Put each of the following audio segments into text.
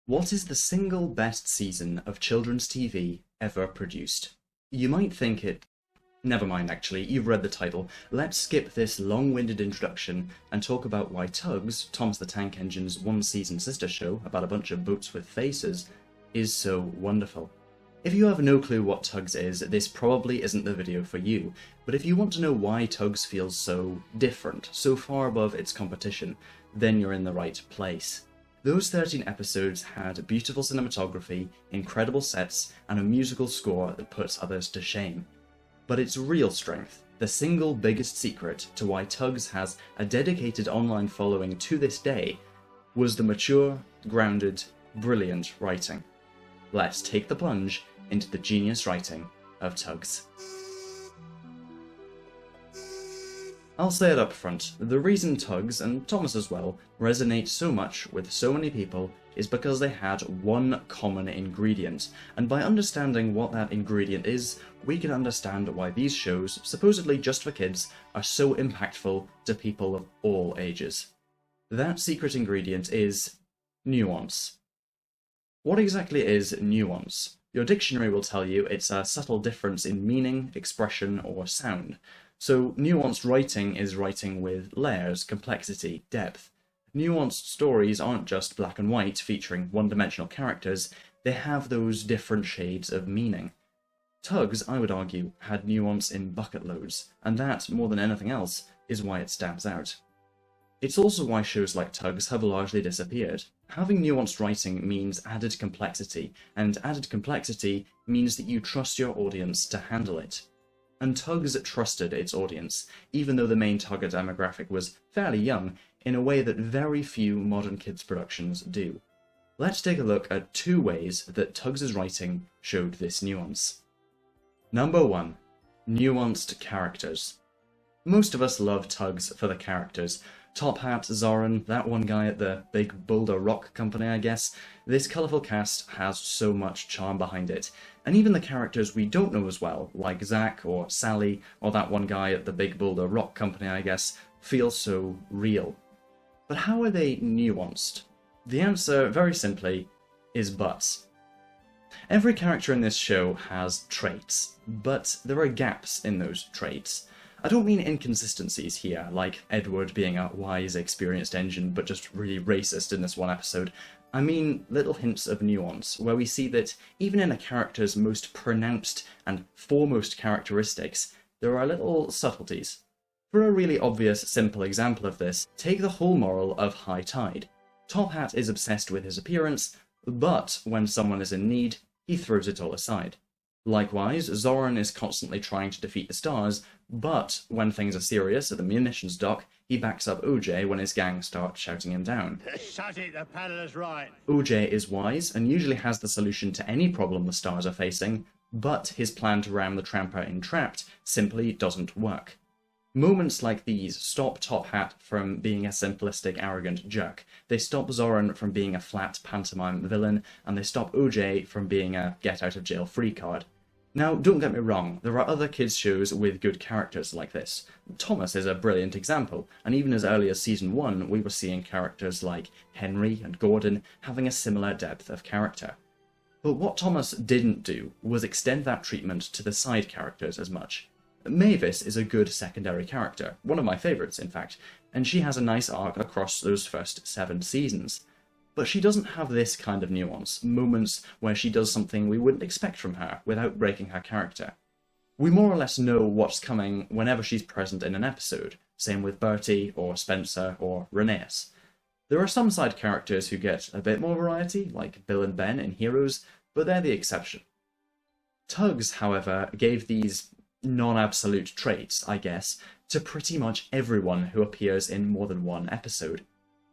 What is the single best season of children's TV ever produced? You might think it... Never mind actually, you've read the title. Let's skip this long-winded introduction and talk about why TUGS, Thomas the Tank Engine's one-season sister show about a bunch of boats with faces, is so wonderful. If you have no clue what TUGS is, this probably isn't the video for you, but if you want to know why TUGS feels so different, so far above its competition, then you're in the right place. Those 13 episodes had beautiful cinematography, incredible sets, and a musical score that puts others to shame. But its real strength, the single biggest secret to why TUGS has a dedicated online following to this day, was the mature, grounded, brilliant writing. Let's take the plunge into the genius writing of TUGS. I'll say it up front, the reason TUGS, and Thomas as well, resonate so much with so many people is because they had one common ingredient, and by understanding what that ingredient is, we can understand why these shows, supposedly just for kids, are so impactful to people of all ages. That secret ingredient is nuance. What exactly is nuance? Your dictionary will tell you it's a subtle difference in meaning, expression, or sound. So nuanced writing is writing with layers, complexity, depth. Nuanced stories aren't just black and white featuring one-dimensional characters, they have those different shades of meaning. TUGS, I would argue, had nuance in bucket loads, and that, more than anything else, is why it stands out. It's also why shows like TUGS have largely disappeared. Having nuanced writing means added complexity, and added complexity means that you trust your audience to handle it. And TUGS trusted its audience, even though the main target demographic was fairly young, in a way that very few modern kids' productions do. Let's take a look at two ways that TUGS' writing showed this nuance. Number 1. Nuanced characters. Most of us love TUGS for the characters. Top Hat, Zoran, that one guy at the big Boulder Rock company, I guess. This colourful cast has so much charm behind it. And even the characters we don't know as well, like Zach or Sally, or that one guy at the big Boulder Rock company, I guess, feel so real. But how are they nuanced? The answer, very simply, is buts. Every character in this show has traits, but there are gaps in those traits. I don't mean inconsistencies here, like Edward being a wise, experienced engine but just really racist in this one episode. I mean little hints of nuance, where we see that even in a character's most pronounced and foremost characteristics, there are little subtleties. For a really obvious, simple example of this, take the whole moral of High Tide. Top Hat is obsessed with his appearance, but when someone is in need, he throws it all aside. Likewise, Zoran is constantly trying to defeat the stars, but when things are serious at the munitions dock, he backs up OJ when his gang start shouting him down. Shut it, the paddler's right. OJ is wise and usually has the solution to any problem the stars are facing, but his plan to ram the tramper in Trapped simply doesn't work. Moments like these stop Top Hat from being a simplistic, arrogant jerk. They stop Zoran from being a flat pantomime villain, and they stop OJ from being a get-out-of-jail-free card. Now, don't get me wrong, there are other kids' shows with good characters like this. Thomas is a brilliant example, and even as early as Season 1, we were seeing characters like Henry and Gordon having a similar depth of character. But what Thomas didn't do was extend that treatment to the side characters as much. Mavis is a good secondary character, one of my favourites in fact, and she has a nice arc across those first 7 seasons. But she doesn't have this kind of nuance, moments where she does something we wouldn't expect from her without breaking her character. We more or less know what's coming whenever she's present in an episode, same with Bertie, or Spencer, or Rhaenyra. There are some side characters who get a bit more variety, like Bill and Ben in Heroes, but they're the exception. TUGS, however, gave these non-absolute traits, I guess, to pretty much everyone who appears in more than one episode.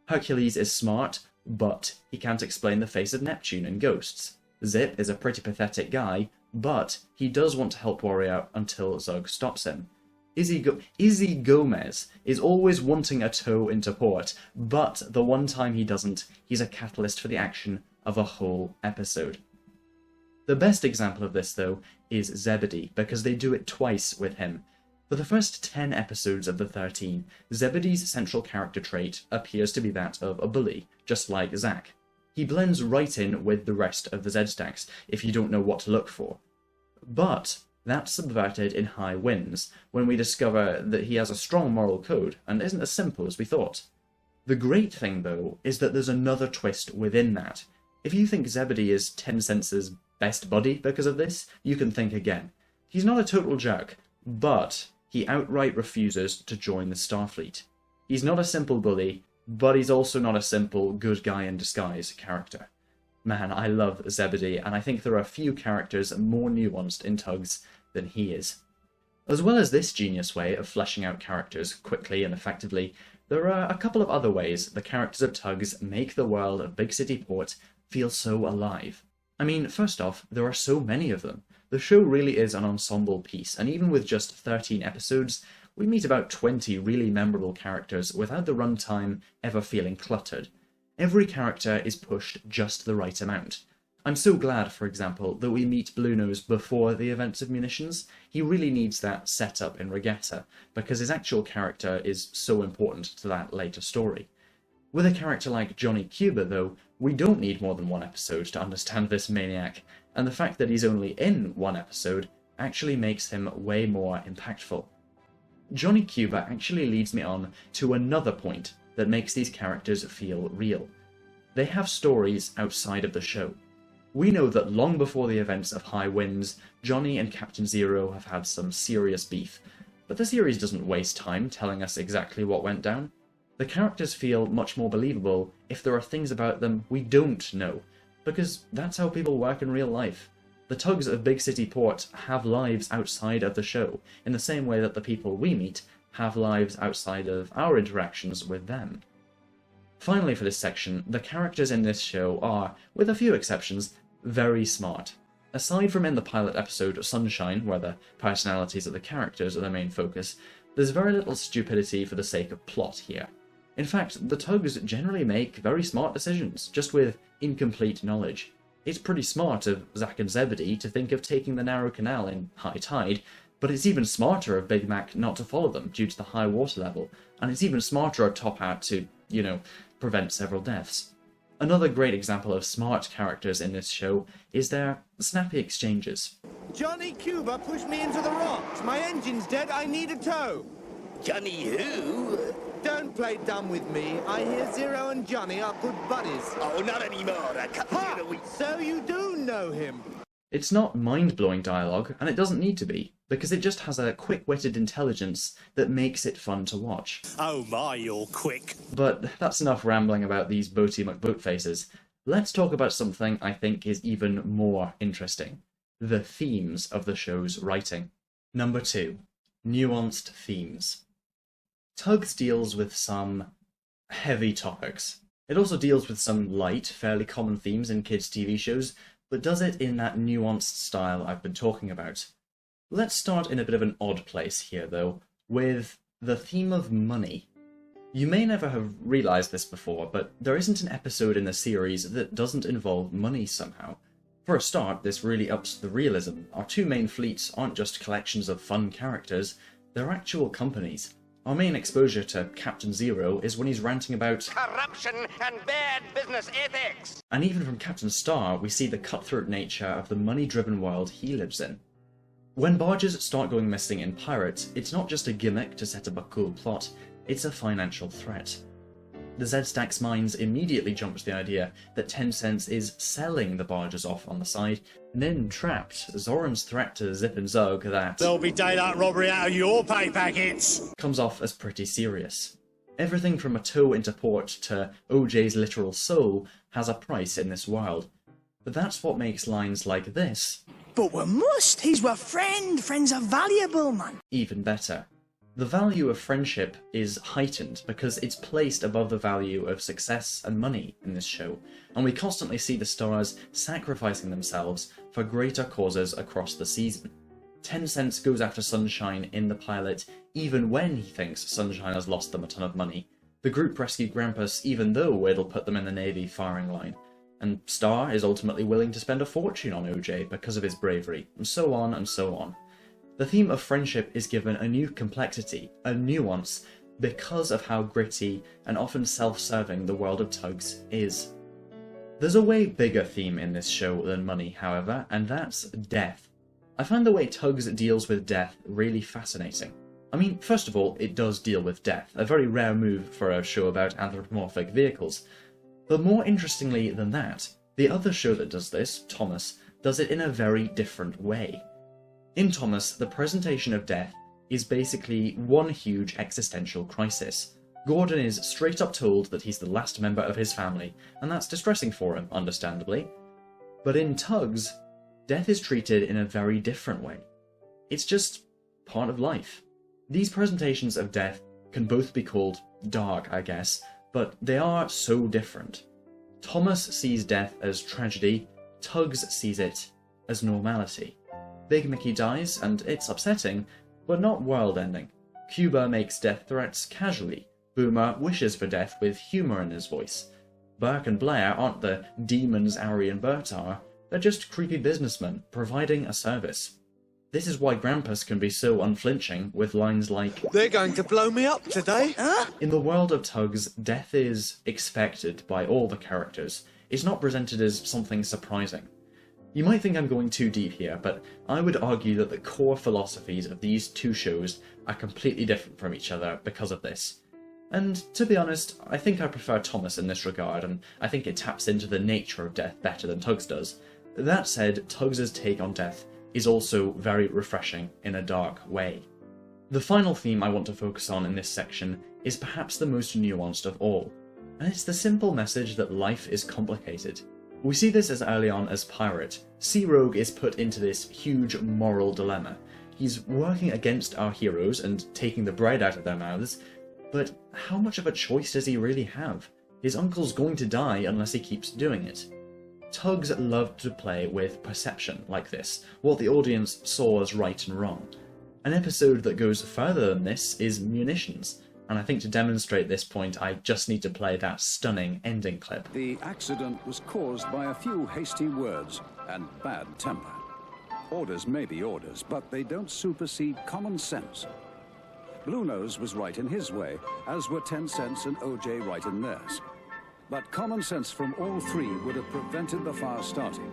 Hercules is smart, but he can't explain the face of Neptune in Ghosts. Zip is a pretty pathetic guy, but he does want to help Warrior until Zug stops him. Izzy Gomez is always wanting a tow into port, but the one time he doesn't, he's a catalyst for the action of a whole episode. The best example of this, though, is Zebedee, because they do it twice with him. For the first 10 episodes of the 13, Zebedee's central character trait appears to be that of a bully, just like Zack. He blends right in with the rest of the Z-Stacks if you don't know what to look for. But that's subverted in High Winds, when we discover that he has a strong moral code and isn't as simple as we thought. The great thing, though, is that there's another twist within that. If you think Zebedee is Tencent's best buddy because of this, you can think again. He's not a total jerk, but he outright refuses to join the Starfleet. He's not a simple bully, but he's also not a simple good guy in disguise character. Man, I love Zebedee, and I think there are few characters more nuanced in TUGS than he is. As well as this genius way of fleshing out characters quickly and effectively, there are a couple of other ways the characters of TUGS make the world of Big City Port feel so alive. I mean, first off, there are so many of them. The show really is an ensemble piece, and even with just 13 episodes, we meet about 20 really memorable characters without the runtime ever feeling cluttered. Every character is pushed just the right amount. I'm so glad, for example, that we meet Bluenose before the events of Munitions. He really needs that setup in Regatta, because his actual character is so important to that later story. With a character like Johnny Cuba, though, we don't need more than one episode to understand this maniac, and the fact that he's only in one episode actually makes him way more impactful. Johnny Cuba actually leads me on to another point that makes these characters feel real. They have stories outside of the show. We know that long before the events of High Winds, Johnny and Captain Zero have had some serious beef, but the series doesn't waste time telling us exactly what went down. The characters feel much more believable if there are things about them we don't know, because that's how people work in real life. The TUGS of Big City Port have lives outside of the show, in the same way that the people we meet have lives outside of our interactions with them. Finally for this section, the characters in this show are, with a few exceptions, very smart. Aside from in the pilot episode Sunshine, where the personalities of the characters are the main focus, there's very little stupidity for the sake of plot here. In fact, the TUGS generally make very smart decisions, just with incomplete knowledge. It's pretty smart of Zack and Zebedee to think of taking the narrow canal in high tide, but it's even smarter of Big Mac not to follow them due to the high water level, and it's even smarter of Top Hat to, prevent several deaths. Another great example of smart characters in this show is their snappy exchanges. Johnny Cuba pushed me into the rocks. My engine's dead. I need a tow. Johnny who? Don't play dumb with me. I hear Zero and Johnny are good buddies. Oh, not anymore. I cut Ha! the week. So you do know him. It's not mind-blowing dialogue, and it doesn't need to be, because it just has a quick-witted intelligence that makes it fun to watch. Oh my, you're quick. But that's enough rambling about these Boaty McBoatfaces. Let's talk about something I think is even more interesting. The themes of the show's writing. Number 2. Nuanced Themes. TUGS deals with some heavy topics. It also deals with some light, fairly common themes in kids' TV shows, but does it in that nuanced style I've been talking about. Let's start in a bit of an odd place here, though, with the theme of money. You may never have realised this before, but there isn't an episode in the series that doesn't involve money somehow. For a start, this really ups the realism. Our two main fleets aren't just collections of fun characters, they're actual companies. Our main exposure to Captain Zero is when he's ranting about corruption and bad business ethics. And even from Captain Star, we see the cutthroat nature of the money-driven world he lives in. When barges start going missing in Pirates, it's not just a gimmick to set up a cool plot, it's a financial threat. The Z-Stack's minds immediately jump to the idea that Tencent is selling the barges off on the side, and then trapped, Zoran's threat to Zip and Zug that There'll be daylight robbery out of your pay packets. comes off as pretty serious. Everything from a tow into port to OJ's literal soul has a price in this world. But that's what makes lines like this But we must. He's our friend. Friends are valuable, man. even better. The value of friendship is heightened because it's placed above the value of success and money in this show, and we constantly see the stars sacrificing themselves for greater causes across the season. Tencent goes after Sunshine in the pilot even when he thinks Sunshine has lost them a ton of money. The group rescue Grampus even though it'll put them in the Navy firing line. And Star is ultimately willing to spend a fortune on OJ because of his bravery, and so on and so on. The theme of friendship is given a new complexity, a nuance, because of how gritty and often self-serving the world of TUGS is. There's a way bigger theme in this show than money, however, and that's death. I find the way TUGS deals with death really fascinating. I mean, first of all, it does deal with death, a very rare move for a show about anthropomorphic vehicles. But more interestingly than that, the other show that does this, Thomas, does it in a very different way. In Thomas, the presentation of death is basically one huge existential crisis. Gordon is straight up told that he's the last member of his family, and that's distressing for him, understandably. But in TUGS, death is treated in a very different way. It's just part of life. These presentations of death can both be called dark, I guess, but they are so different. Thomas sees death as tragedy, TUGS sees it as normality. Big Mickey dies, and it's upsetting, but not world-ending. Cuba makes death threats casually. Boomer wishes for death with humour in his voice. Burke and Blair aren't the demons Ari and Bert are, they're just creepy businessmen providing a service. This is why Grampus can be so unflinching with lines like, They're going to blow me up today. In the world of TUGS, death is expected by all the characters. It's not presented as something surprising. You might think I'm going too deep here, but I would argue that the core philosophies of these two shows are completely different from each other because of this. And to be honest, I think I prefer Thomas in this regard, and I think it taps into the nature of death better than TUGS does. That said, TUGS' take on death is also very refreshing in a dark way. The final theme I want to focus on in this section is perhaps the most nuanced of all, and it's the simple message that life is complicated. We see this as early on as Pirate. Sea Rogue is put into this huge moral dilemma. He's working against our heroes and taking the bread out of their mouths, but how much of a choice does he really have? His uncle's going to die unless he keeps doing it. TUGS loved to play with perception like this, what the audience saw as right and wrong. An episode that goes further than this is Munitions, and I think to demonstrate this point I just need to play that stunning ending clip. The accident was caused by a few hasty words and bad temper. Orders may be orders, but they don't supersede common sense. Blue Nose was right in his way, as were 10 Cents and OJ right in theirs. But common sense from all three would have prevented the fire starting.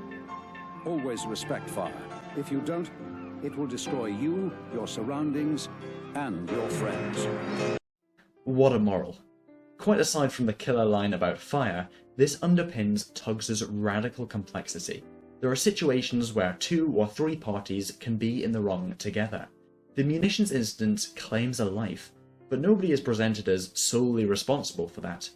Always respect fire. If you don't, it will destroy you, your surroundings, and your friends. What a moral. Quite aside from the killer line about fire, this underpins TUGS' radical complexity. There are situations where 2 or 3 parties can be in the wrong together. The munitions incident claims a life, but nobody is presented as solely responsible for that.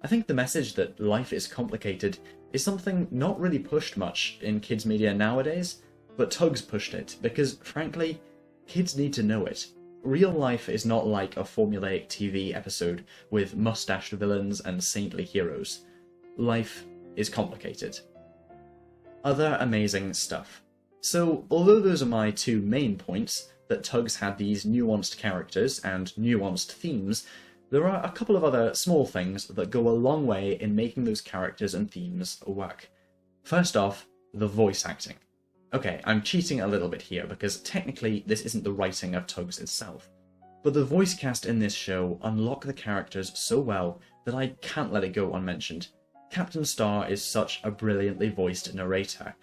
I think the message that life is complicated is something not really pushed much in kids' media nowadays, but TUGS pushed it, because frankly, kids need to know it. Real life is not like a formulaic TV episode with mustached villains and saintly heroes. Life is complicated. Other amazing stuff. So, although those are my 2 main points, that TUGS had these nuanced characters and nuanced themes, there are a couple of other small things that go a long way in making those characters and themes work. First off, the voice acting. Okay, I'm cheating a little bit here because technically this isn't the writing of TUGS itself, but the voice cast in this show unlock the characters so well that I can't let it go unmentioned. Captain Star is such a brilliantly voiced narrator,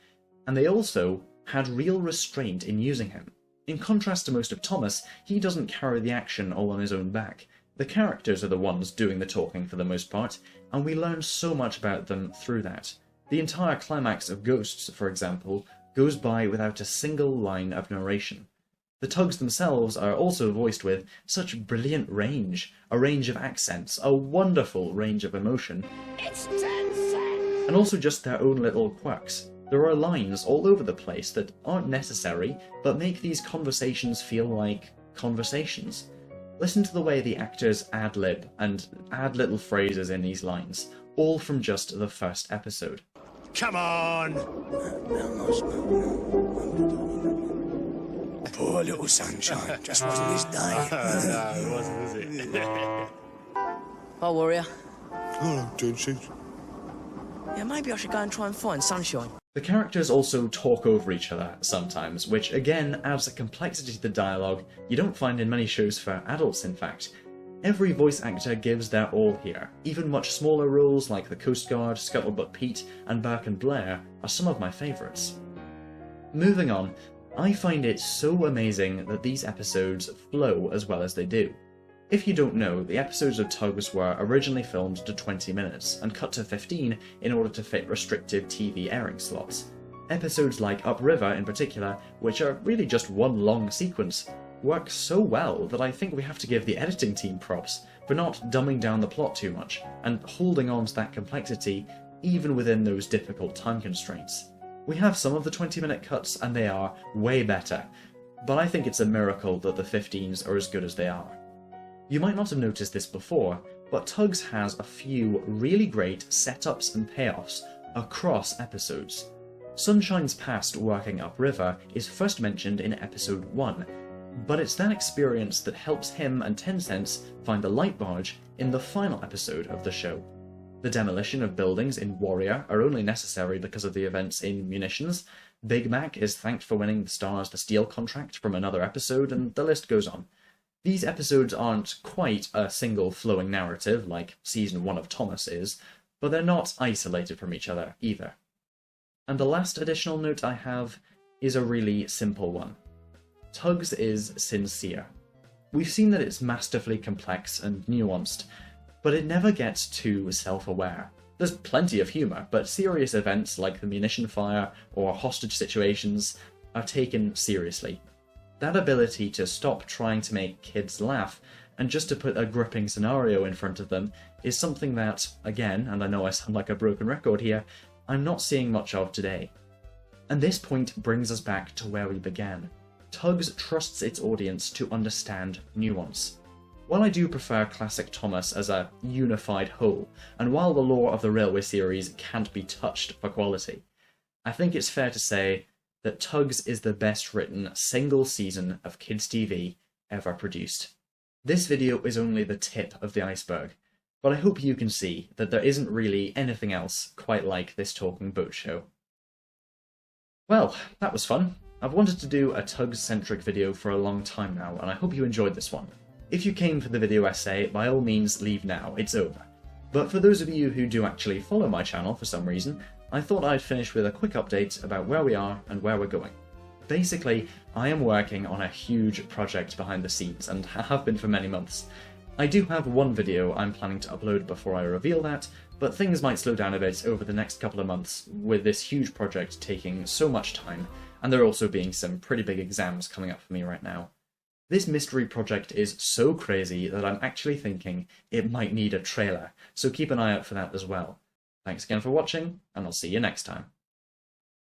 and they also had real restraint in using him. In contrast to most of Thomas, he doesn't carry the action all on his own back. The characters are the ones doing the talking for the most part, and we learn so much about them through that. The entire climax of Ghosts, for example, goes by without a single line of narration. The TUGS themselves are also voiced with such brilliant range, a range of accents, a wonderful range of emotion, It's 10 cents! and also just their own little quirks. There are lines all over the place that aren't necessary, but make these conversations feel like conversations. Listen to the way the actors ad-lib and add little phrases in these lines, all from just the first episode. Come on! Poor little sunshine, just wasn't his day. No, it wasn't, was it? Hi, Warrior. Oh, Dunshes. Yeah, maybe I should go and try and find Sunshine. The characters also talk over each other sometimes, which again adds a complexity to the dialogue you don't find in many shows for adults in fact. Every voice actor gives their all here. Even much smaller roles like the Coast Guard, Scuttlebutt Pete, and Burke and Blair are some of my favourites. Moving on, I find it so amazing that these episodes flow as well as they do. If you don't know, the episodes of TUGS were originally filmed to 20 minutes and cut to 15 in order to fit restrictive TV airing slots. Episodes like Upriver in particular, which are really just one long sequence, work so well that I think we have to give the editing team props for not dumbing down the plot too much and holding on to that complexity even within those difficult time constraints. We have some of the 20-minute cuts and they are way better, but I think it's a miracle that the 15s are as good as they are. You might not have noticed this before, but TUGS has a few really great setups and payoffs across episodes. Sunshine's past working upriver is first mentioned in episode 1, but it's that experience that helps him and Tencent find the light barge in the final episode of the show. The demolition of buildings in Warrior are only necessary because of the events in Munitions. Big Mac is thanked for winning the Stars the Steel contract from another episode, and the list goes on. These episodes aren't quite a single flowing narrative like Season 1 of Thomas is, but they're not isolated from each other either. And the last additional note I have is a really simple one. TUGS is sincere. We've seen that it's masterfully complex and nuanced, but it never gets too self-aware. There's plenty of humour, but serious events like the munition fire or hostage situations are taken seriously. That ability to stop trying to make kids laugh and just to put a gripping scenario in front of them is something that, again, and I know I sound like a broken record here, I'm not seeing much of today. And this point brings us back to where we began. TUGS trusts its audience to understand nuance. While I do prefer classic Thomas as a unified whole, and while the lore of the Railway series can't be touched for quality, I think it's fair to say that TUGS is the best written single season of kids TV ever produced. This video is only the tip of the iceberg, but I hope you can see that there isn't really anything else quite like this talking boat show. Well, that was fun. I've wanted to do a TUGS-centric video for a long time now, and I hope you enjoyed this one. If you came for the video essay, by all means leave now, it's over. But for those of you who do actually follow my channel for some reason, I thought I'd finish with a quick update about where we are and where we're going. Basically, I am working on a huge project behind the scenes, and have been for many months. I do have one video I'm planning to upload before I reveal that, but things might slow down a bit over the next couple of months, with this huge project taking so much time, and there also being some pretty big exams coming up for me right now. This mystery project is so crazy that I'm actually thinking it might need a trailer, so keep an eye out for that as well. Thanks again for watching, and I'll see you next time.